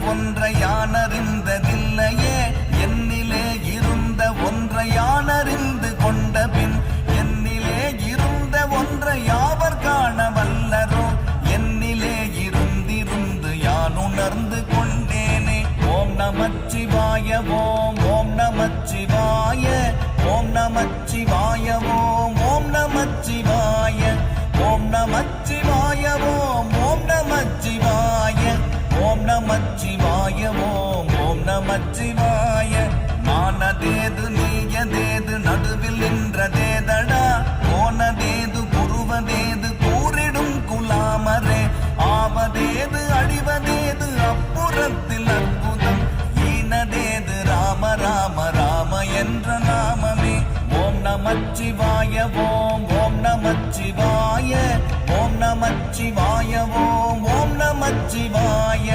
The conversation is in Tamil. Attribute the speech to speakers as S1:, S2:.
S1: ஒன்றை யானறிந்ததில்லையே என்னிலே இருந்த ஒன்றை யானறிந்து கொண்ட பின் என்னிலே இருந்த ஒன்றை யாவர் காண வல்லரோ என்னிலே இருந்திருந்து யான் உணர்ந்து கொண்டேனே. ஓம் நமச்சிவாய ஓம் ஓம் நமச்சிவாய ஓம் நமச்சிவாய ஓம் ஓம் நமச்சிவாய ஓம் நமச்சிவாய ஓம் ஓம் நமச்சிவாய ஓம் நமச்சிவாய ஓம் ஓம் நமச்சிவாய. நானதேது நீயதேது நடுவில் நின்றதேதடா போனதேது புருவதேது கூறிடும் குலாமரே ஆவதேது அழிவதேது அப்புறத்தில் அற்புதம் ஈனதேது ராம ராம ராம என்ற நாமமே. ஓம் நமச்சிவாய ஓம் ஓம் நமச்சிவாய ஓம் நமச்சிவாய ஓம் ஓம் நமச்சிவாய